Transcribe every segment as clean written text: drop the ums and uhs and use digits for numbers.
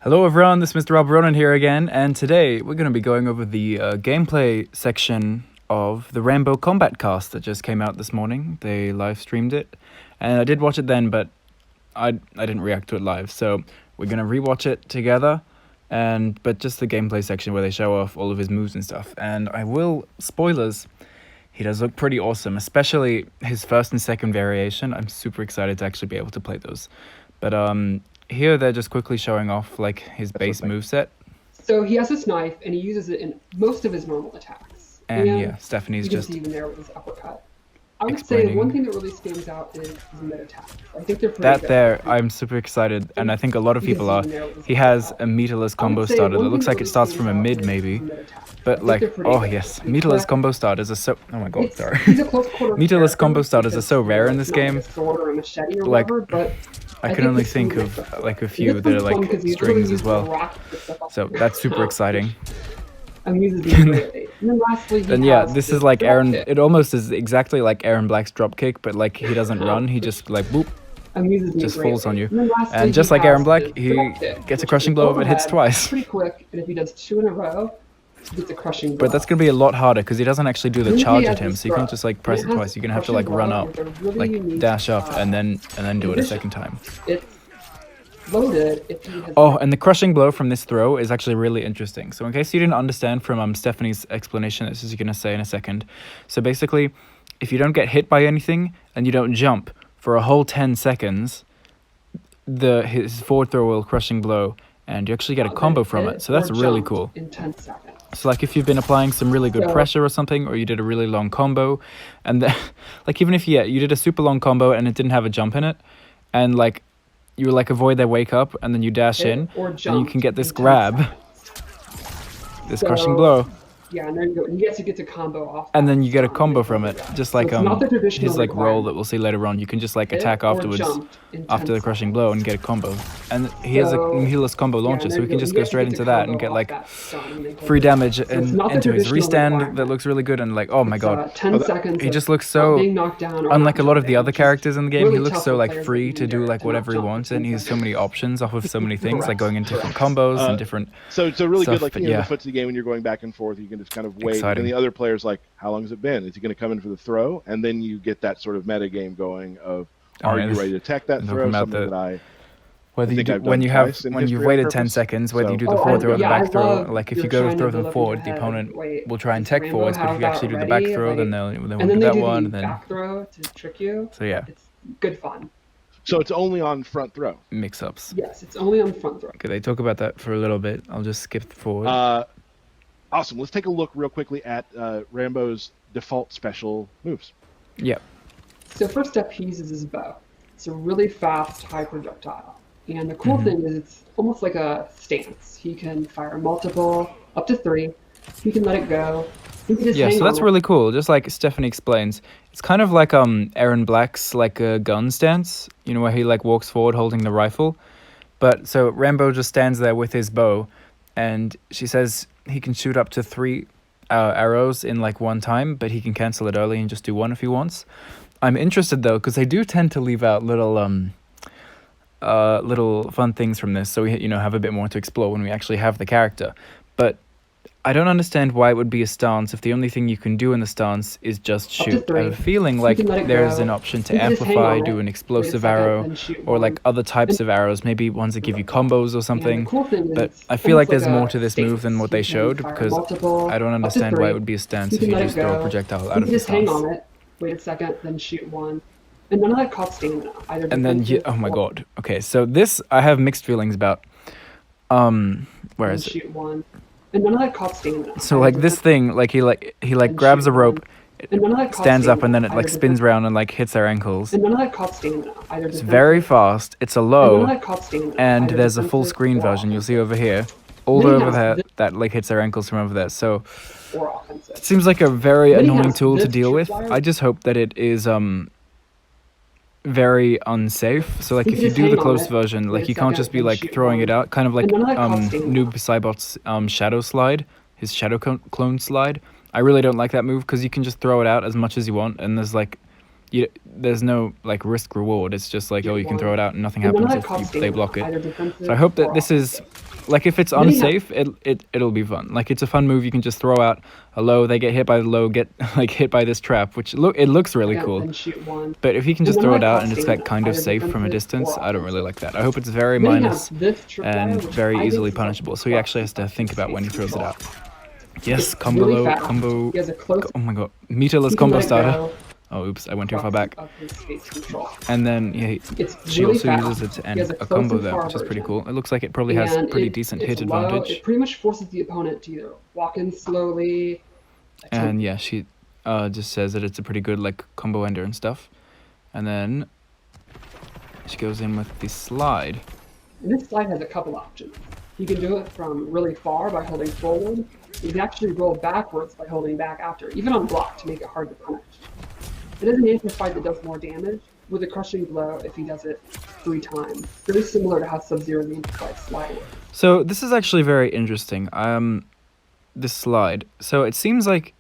Hello everyone, this is Mr. Rob Ronan here again, and today we're going to be going over the gameplay section of the Rambo Kombat Cast that just came out this morning. They live streamed it, and I did watch it then, but I didn't react to it live, so we're going to rewatch it together, but just the gameplay section where they show off all of his moves and stuff. And I will, spoilers, he does look pretty awesome, especially his first and second variation. I'm super excited to actually be able to play those. But here they're just quickly showing off like his base moveset. So he has this knife and he uses it in most of his normal attacks. And yeah, Stephanie's just even there with his uppercut. I would say one thing that really stands out is his mid attacks. I think they're pretty that good. there. I'm super excited, and I think a lot of people are. He has a meterless combo starter that looks like it starts from a mid maybe, but like, oh yes, meterless combo starters are so. Oh my god, sorry. Meterless combo starters are so rare in this game. Like, I can only think of like a few that are like strings as well. So that's super exciting. And yeah, this is like Aaron. It almost is exactly like Aaron Black's drop kick, but like he doesn't run. He just like boop, just falls on you. And just like Aaron Black, he gets a crushing blow if it hits twice. Pretty quick, and if he does 2 in a row, he gets a crushing blow. But that's gonna be a lot harder because he doesn't actually do the charge at him, so you can't just like press it twice. You're gonna have to like run up, like dash up, and then do it a second time. Oh, and the crushing blow from this throw is actually really interesting. So in case you didn't understand from Stephanie's explanation, this is going to say in a second. So basically, if you don't get hit by anything and you don't jump for a whole 10 seconds, his forward throw will crushing blow, and you actually get a combo from it. So that's really cool. So like if you've been applying some really good pressure or something, or you did a really long combo, and like even if you did a super long combo and it didn't have a jump in it, and like you like avoid their wake up, and then you dash in, and you can get this grab, this crushing blow. Yeah, and then you get to combo off. And then you get a combo from it, just like his like roll that we'll see later on. You can just like attack afterwards after the crushing blow and get a combo. And he has a meterless combo launcher, so we can just go straight into that and get like free damage and into his restand that looks really good. And like, oh my god, he just looks so, unlike a lot of the other characters in the game, he looks so like free to do like whatever he wants, and he has so many options off of so many things, like going into different combos and different. So it's a really good like in the footsie game when you're going back and forth, you can just kind of wait, and the other player's like, how long has it been? Is he going to come in for the throw? And then you get that sort of meta game going of, are you ready to attack that throw? Something that I whether you do, when you've waited 10 seconds, whether you do the forward throw or the back throw, like if you go to throw them forward, the opponent will try and tech forwards, but if you actually do the back throw, then they won't do that one. And then back throw to trick you. So yeah, it's good fun. So it's only on front throw. Mix-ups. Yes, it's only on front throw. Okay, they talk about that for a little bit. I'll just skip forward. Awesome. Let's take a look real quickly at Rambo's default special moves. Yep. So first up, he uses his bow. It's a really fast, high projectile. And the cool thing is it's almost like a stance. He can fire multiple, up to 3. He can let it go. Yeah, so that's really cool. Just like Stephanie explains, it's kind of like Aaron Black's like a gun stance, you know, where he like walks forward holding the rifle. But so Rambo just stands there with his bow, and she says he can shoot up to 3 arrows in like one time, but he can cancel it early and just do 1 if he wants. I'm interested though, because they do tend to leave out little fun things from this, so we have a bit more to explore when we actually have the character. But I don't understand why it would be a stance if the only thing you can do in the stance is just shoot. I have a feeling like there's an option to amplify, do an explosive arrow, or like other types of arrows, maybe ones that give you combos or something. But I feel like there's more to this move than what they showed, because I don't understand why it would be a stance if you just throw a projectile out of the stance. Hang on it, wait a second, then shoot 1. And none of that costs stamina. And then, oh my god. Okay, so this I have mixed feelings about. Where is it? Shoot 1. And none of that costs stamina. So like this thing, like he grabs a rope, stands up, and then it like spins around and like hits their ankles. And none of that costs stamina. It's very fast. It's a low, and there's a full screen version you'll see over here, all over there that like hits their ankles from over there. So it seems like a very annoying tool to deal with. I just hope that it is very unsafe. So like if you do the close version, like you can't just be like throwing it out, kind of like Noob Saibot's shadow slide, his shadow clone slide. I really don't like that move because you can just throw it out as much as you want, and there's like there's no like risk reward. It's just like, oh, you can throw it out and nothing happens if they block it. So I hope that this is like if it's unsafe, it'll be fun. Like it's a fun move. You can just throw out a low. They get hit by the low. Get like hit by this trap, which it looks really cool. But if he can just throw it out and it's like kind of safe from a distance, I don't really like that. I hope it's very minus and very easily punishable. So he actually has to think about when he throws it out. Yes, combo. Oh my god, meterless combo starter. Oh, oops, I went too far back. And then she also uses it to end a combo there, which is pretty cool. It looks like it probably has pretty decent hit advantage. It pretty much forces the opponent to either walk in slowly. And yeah, she just says that it's a pretty good like combo ender and stuff. And then she goes in with the slide. And this slide has a couple options. You can do it from really far by holding forward. You can actually roll backwards by holding back after, even on block, to make it hard to punish. It is an amplified that does more damage, with a crushing blow if he does it 3 times. Very similar to how Sub-Zero's amplified slide works. So this is actually very interesting. This slide. So it seems like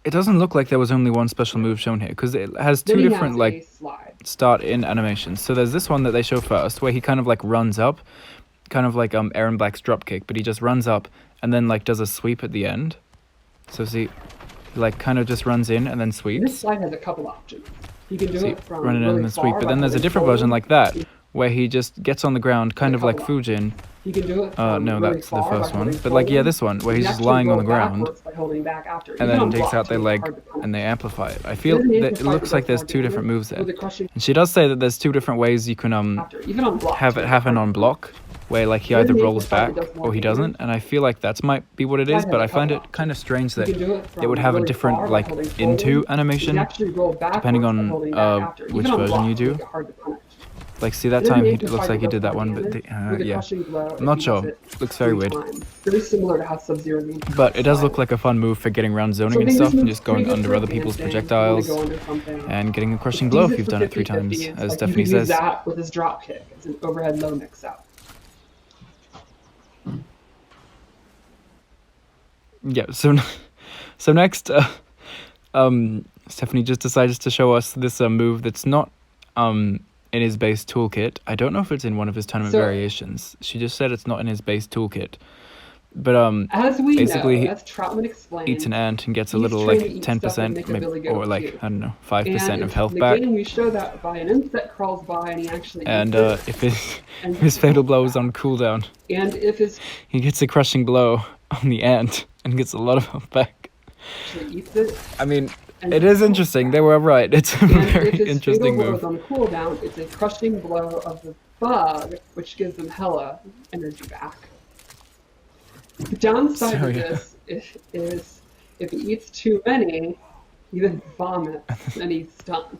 it doesn't look like there was only one special move shown here, because it has 2 different like start in animations. So there's this one that they show first, where he kind of like runs up, kind of like Aaron Black's dropkick, but he just runs up and then like does a sweep at the end. So see. Like kind of just runs in and then sweeps. This slide has a couple options. You can do it from run in and then sweep, but then there's a different version like that, where he just gets on the ground, kind of like Fujin. You can do it no, that's the first one. But like, yeah, this one, where he's just lying on the ground, and then takes out their leg and they amplify it. I feel that it looks like there's 2 different moves there. And she does say that there's 2 different ways you can have it happen on block, where like he either rolls back or he doesn't, and I feel like that might be what it is, but I find it kind of strange that it would have a different like into animation depending on which version you do. Like see that time it looks like he did that one, but yeah, I'm not sure. Looks very weird. Very similar to how Sub-Zero. But it does look like a fun move for getting around zoning and stuff, and just going under other people's projectiles and getting a crushing blow if you've done it 3 times, as Stephanie says. That with his drop kick. It's an overhead low mix out. Yeah, so next, Stephanie just decided to show us this move that's not in his base toolkit. I don't know if it's in one of his tournament variations. She just said it's not in his base toolkit. But as we basically know, as Troutman explained, eats an ant and gets a little like 10% maybe, or like I don't know 5% of health back. And we show that by an insect crawls by and he actually if his fatal blow is on cooldown, and if he gets a crushing blow on the ant and gets a lot of health back. Eats it, I mean, it is interesting. They were right. It's a very interesting move. If his fatal blow is on cooldown, it's a crushing blow of the bug, which gives them hella energy back. The downside of this is if he eats too many, he then vomits and he's stunned.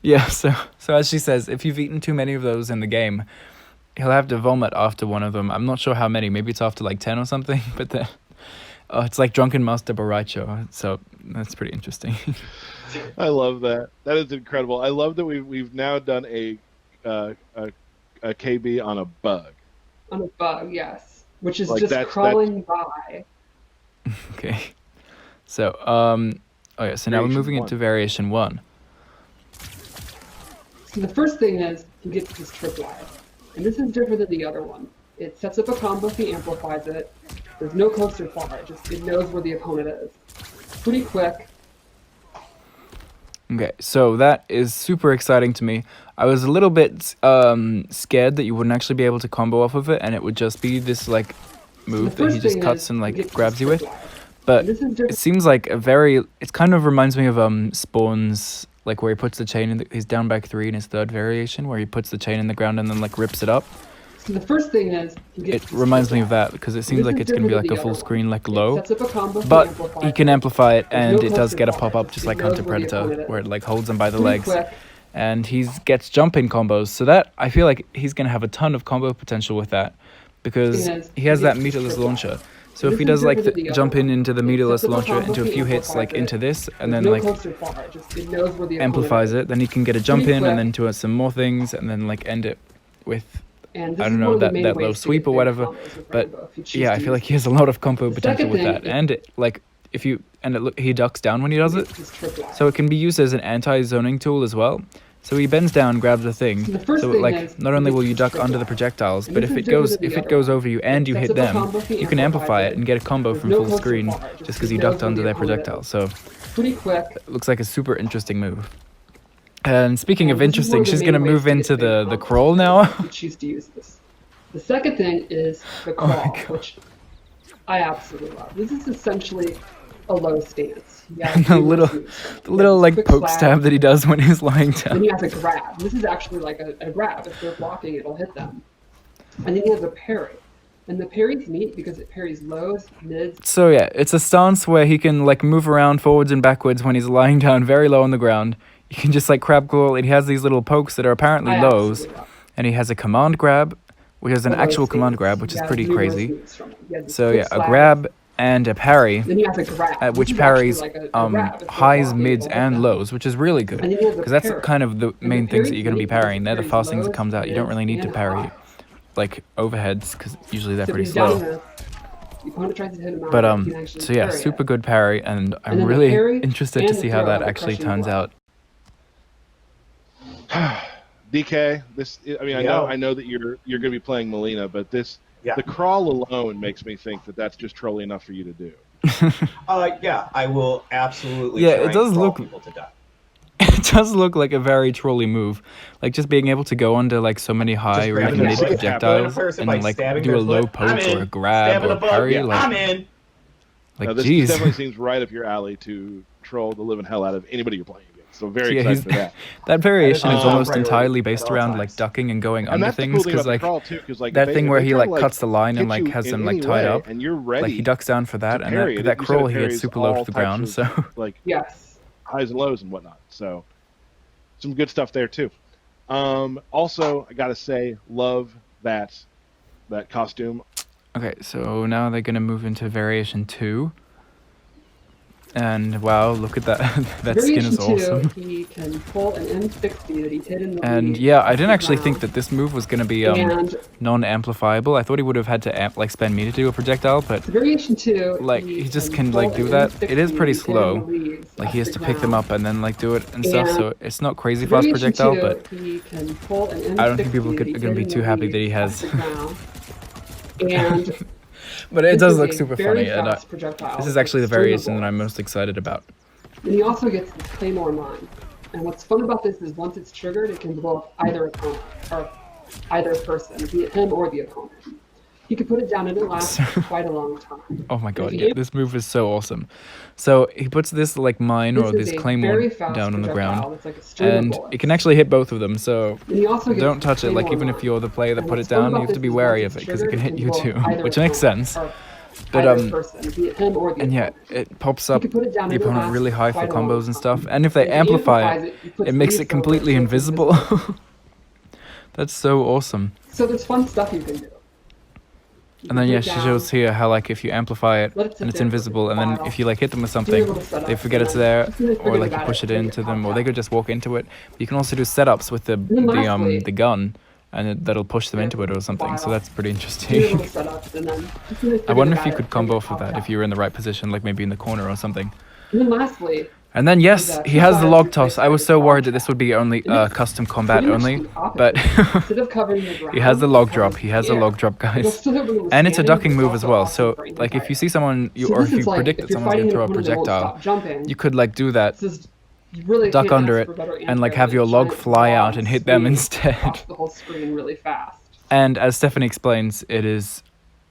Yeah, so as she says, if you've eaten too many of those in the game, he'll have to vomit after one of them. I'm not sure how many. Maybe it's after like 10 or something, but then it's like Drunken Master Baraicho, so that's pretty interesting. I love that. That is incredible. I love that we've now done a KB on a bug. On a bug, yes. Which is like just crawling by. Okay. So, so now we're moving into variation 1. So the first thing is he gets his tripwire. And this is different than the other one. It sets up a combo if he amplifies it. There's no close or far, it knows where the opponent is. Pretty quick. Okay, so that is super exciting to me. I was a little bit scared that you wouldn't actually be able to combo off of it, and it would just be this like move that he just cuts and like grabs you with. But it seems like it kind of reminds me of Spawn's, like where he puts the chain in he's down back 3 in his 3rd variation, where he puts the chain in the ground and then like rips it up. So the first thing is it reminds me of that, because it seems like it's going to be like a full screen like low, but he can amplify it, and it does get a pop-up just like Hunter Predator, where it like holds him by the legs, and he gets jump-in combos. So that, I feel like he's going to have a ton of combo potential with that, because he has that meterless launcher. So if he does like the jump in into the meterless launcher into a few hits like into this, and then like amplifies it, then he can get a jump in and then do some more things, and then like end it with I don't know, that low sweep or whatever. But yeah, I feel like he has a lot of combo potential with that, and it like he ducks down when he does it, so it can be used as an anti-zoning tool as well. So he bends down, grabs the thing. The first So thing like, is not only will you duck trip under the down. projectiles, And but this if is it goes different than the if it other goes one. over you and you Sets hit up a them, combo if he you can amplify it amplifies and get a combo There's from no full close screen required, just because you knows ducked where under the their opponent is. projectiles. So Pretty quick. it looks like a super interesting move. And speaking And of this is one interesting, of the she's main gonna ways move to get into big the combos crawl now. if you choose to use this. The second thing is the Oh my crawl, God. which I absolutely love. This is essentially a low stance. He has And the numerous little, moves. He has little this like quick poke slap, stab that he does when he's lying down. then he has a grab. This is actually like a grab. If they're blocking, it'll hit them. And then he has a parry. And the parry's neat because it parries lows, mids. So yeah, it's a stance where he can like move around forwards and backwards when he's lying down very low on the ground. You can just like crab claw, and he has these little pokes that are apparently I lows, absolutely love. and he has a command grab, which is an A low actual command stance. grab, which He is has pretty numerous crazy. moves from it. He has this So quick yeah, a slap. grab and a parry, Then he has a grab. which This is actually parries like a grab. If they're highs, blocking, mids, it'll hit and them. lows, which is really good And then he has a because that's parry. kind of the And the main things that parry's you're going to be neat because parrying. it They're the parries fast things that lows, comes out. You don't mids, really need to and parry highs. like overheads because usually they're So pretty he's down slow. there. The opponent tries to hit him out, But he can actually so yeah, parry super it. good parry, and I'm then the really parry interested and to the see how throw that have a actually crushing turns blow. out. DK, this I mean I know that you're going to be playing Melina, but the crawl alone makes me think that that's just trolly enough for you to do. Yeah, I will absolutely. Yeah, try it does and crawl look- people to death. It does look like a very trolly move, like just being able to go under like so many high or grabbing even the mid foot, projectiles person and by like stabbing do a their low foot. I'm poke or a in. grab Stabbing or a a bug. parry. Yeah, Like, I'm in. No, this geez. definitely seems right up your alley to troll the living hell out of anybody you're playing against. So very Yeah, excited for that. that variation That is is almost priority entirely at based all around times. like ducking and going And under that's the things cool thing because about like the crawl too, because like that if thing they, where if they he try like to, like, cuts the line and hit like you has in them like any tied way, up, and you're ready like he ducks down for that, to and parry that, it, that you said crawl it he gets parries super low all to the types ground. of, So like Yes. highs and lows and whatnot. So some good stuff there too. Also, I gotta say, love that costume. okay, so now they're gonna move into variation 2. And wow, look at that. That skin Variation is awesome. 2, he can pull an M60 that he hit in the And lead yeah, I off didn't the actually think ground. that this move was gonna be And non-amplifiable. I thought he would have had to spend me to do a projectile, but the variation 2, like he just can can like pull do an that. M60 It is pretty that he hit in the slow. leads Like off he has the to pick them ground. up and then like do it and stuff. And So it's not crazy fast Variation projectile, 2, but he can pull an M60 I don't think people that he are gonna hit be in too the happy that he leads has. off the ground. And but it this does is look a super very funny, and fast projectile this is with actually the extreme variation that I'm bullets. most excited about. And he also gets the Claymore Mine. And what's fun about this is once it's triggered, it can blow up either opponent, or either person, be it him or the opponent. He could put it down and it lasts quite a long time. Oh my And god, if yeah, he- this move is so awesome. So he puts this like mine or This this is a claymore very fast down on the projectile ground, that's like a string of and bullets. it can actually hit both of them. So And he also gets don't the touch it. Like Claymore even if Mine. you're the player that And put it what's fun down, about you have to this be is wary once of it it's because it can triggered, hit you blow too, up either which makes opponent, sense. or But either person, be it him or the and yeah, opponent. it pops You up could put it down the and it opponent lasts really high for quite a long combos and time. stuff. And if they And if he amplify amplifies it, he puts it makes these it completely forward, so it's invisible. That's so awesome. So there's fun stuff you can do. You And then can yeah, put she down- shows here how like if you amplify it Let it sit and it's there for invisible, and then a while. if you like hit them with Do something, a little setup, they forget and it's then there, as soon as they or forget like you about push it they into get them, popped or they out. could just walk into it. You can also do setups with then lastly, the gun, and that'll push them yeah, into it or something. So file. that's pretty Do a interesting. little setup, and then as soon as they I wonder forget if you about could it, they combo get for popped that if out. you were in the right position, like maybe in the corner or something. And then lastly, And then yes, He's, he has the tripwires log replaced toss. I by was this so log worried that trap. this would be only And it's custom combat pretty much only, the opposite. but Instead of covering the ground, he has the log it drop. covers He has the a air. log drop, It'll guys. still hit when it was And it's a standing, ducking but move as also well. awesome So for like if you anti-air. see someone, So or this if you is like, predict if that you're someone's fighting gonna throw a an opponent that won't projectile, stop jumping, you could like do that, this is, you really duck can't under ask it, for better and like anti-air have than your a log giant fly ball out and hit them swing instead. across the whole screen really fast. And as Stephanie explains, it is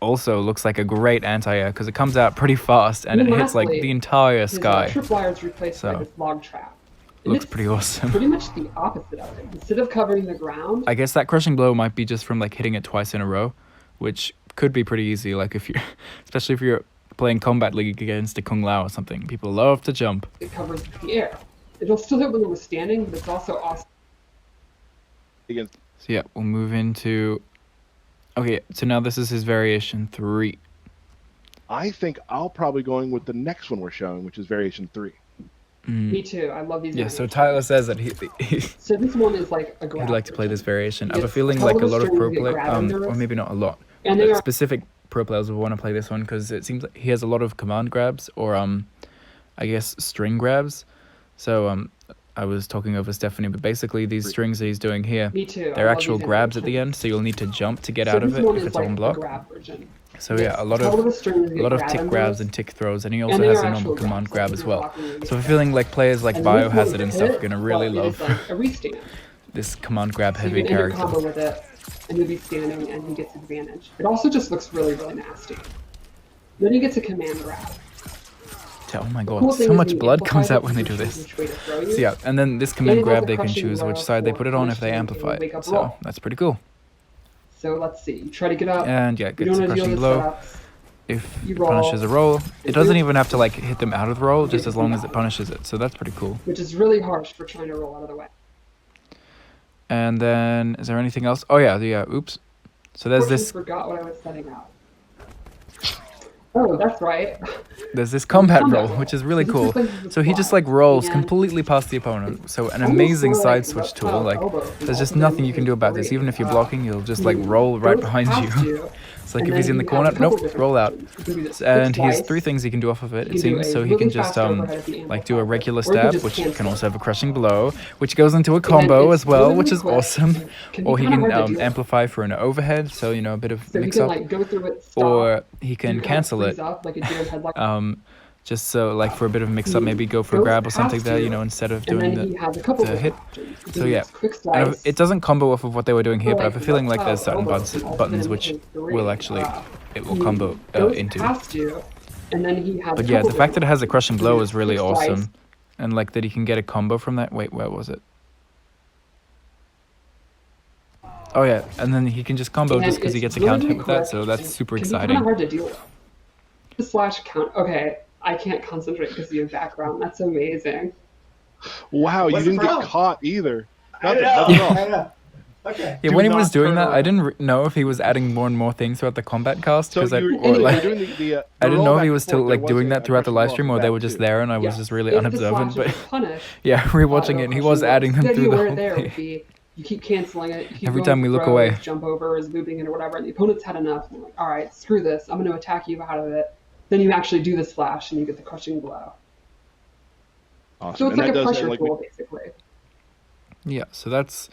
also looks like a great anti-air because it comes out pretty fast and And it then hits like lastly, the entire His sky. tripwire is replaced by So, this log trap. And looks it's pretty awesome. pretty much the opposite of it. Instead of covering the ground, I guess that crushing blow might be just from like hitting it twice in a row, which could be pretty easy. Like if you're, especially if you're playing Combat League against a Kung Lao or something, people love to jump. it covers the air. It'll still hit when it was standing, but it's also awesome. Against So yeah, we'll move into. Okay, so now this is his variation 3. I think I'll probably going with the next one we're showing, which is variation 3. Me too. I love these. Yeah, so variations. Tyler says that So this one is like a grab. he'd like to play this variation. I have a It's feeling all like a the lot of strings pro get players, grabbed under or us. maybe not a lot, And but they are specific pro players will want to play this one because it seems like he has a lot of command grabs or I guess string grabs. So I was talking over Stephanie, but basically these strings that he's doing here, Me too. they're actual grabs at the end, so you'll need to jump to get out of it if it's on block. So yeah, a lot of tick grabs and tick throws, and he also has a normal command grab as well. So I'm feeling like players like Biohazard and stuff are gonna really love this command grab heavy character. Combo with it, and you'll be standing, and he gets advantage. It also just looks really, really nasty. Then he gets a command grab. Oh my god, so much blood comes out when they do this. So yeah, and then this command grab, they can choose which side they put it on if they amplify it. So that's pretty cool. So let's see, you try to get up. And yeah, gets a crushing blow. If it punishes a roll, it doesn't even have to like hit them out of the roll, just as long as it punishes it. So that's pretty cool. Which is really harsh for trying to roll out of the way. And then, is there anything else? Oh yeah, oops. So there's this. I forgot what I was setting out. Oh, that's right. There's this combat roll, which is really cool. So he just like rolls completely past the opponent. So an amazing side switch tool. Like there's just nothing you can do about this. Even if you're blocking, you'll just like roll right behind you. It's like if he's in the corner, nope, roll out. And he has 3 things he can do off of it, it seems. So he can just like do a regular stab, which can also have a crushing blow, which goes into a combo as well, which is awesome. Or he can amplify for an overhead, so you know, a bit of mix up. Or he can cancel it. Just so like for a bit of mix up, maybe go for a grab or something there, you know, instead of doing the hit. So yeah, and it doesn't combo off of what they were doing here, but I have a feeling like there's certain buttons which will actually, it will combo into. But yeah, the fact that it has a crushing blow is really awesome. And like that he can get a combo from that. Wait, where was it? Oh yeah, and then he can just combo just because he gets a counter hit with that, so that's super exciting. Hard to deal with. The slash count, okay. I can't concentrate because of your background. That's amazing. Wow, you didn't get caught either. I know. Okay. Yeah, when he was doing that, I didn't know if he was adding more and more things throughout the Kombat Kast, because I didn't know if he was still like doing that throughout the live stream, or they were just there and I was just really unobservant. But yeah, rewatching it, he was adding them through the whole thing. You keep canceling it. You keep every time we look away, jump over, is looping it or whatever, and the opponent's had enough. And they're like, all right, screw this. I'm going to attack you out of it. Then you actually do the slash and you get the crushing blow. Awesome. So it's like a pressure tool, basically. Yeah, so that's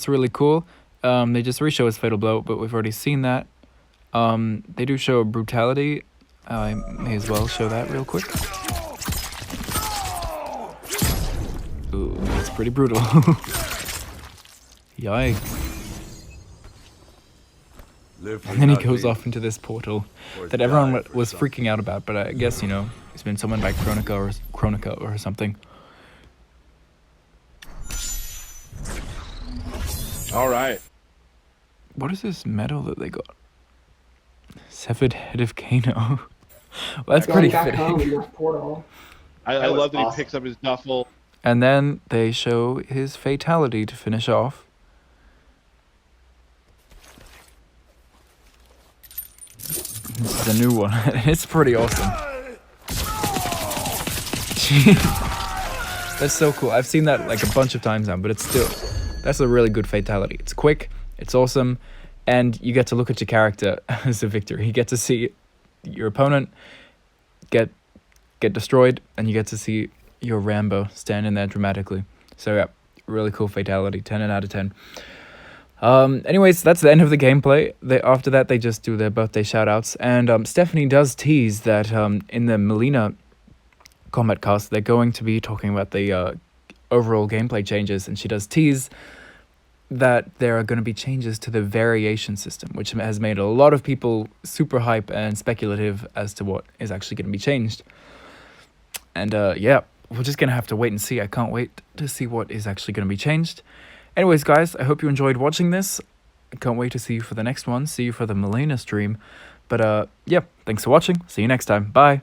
really cool. They just re-show his fatal blow, but we've already seen that. They do show a brutality. I may as well show that real quick. Ooh, it's pretty brutal. Yikes. And then he goes off into this portal that everyone was freaking out about, but I guess, you know, he's been summoned by Kronika or something. All right. What is this medal that they got? Severed head of Kano. Well, that's pretty fitting. I love that he picks up his duffel. And then they show his fatality to finish off. This is a new one. It's pretty awesome. That's so cool. I've seen that like a bunch of times now, but it's still, that's a really good fatality. It's quick, it's awesome, and you get to look at your character as a victor. You get to see your opponent get destroyed, and you get to see your Rambo standing there dramatically. So yeah, really cool fatality. 10 out of 10. Anyways, that's the end of the gameplay. After that, they just do their birthday shoutouts. And Stephanie does tease that in the Melina Kombat Kast, they're going to be talking about the overall gameplay changes. And she does tease that there are going to be changes to the variation system, which has made a lot of people super hype and speculative as to what is actually going to be changed. And yeah, we're just going to have to wait and see. I can't wait to see what is actually going to be changed. Anyways, guys, I hope you enjoyed watching this. I can't wait to see you for the next one. See you for the Melina stream. But yeah, thanks for watching. See you next time. Bye.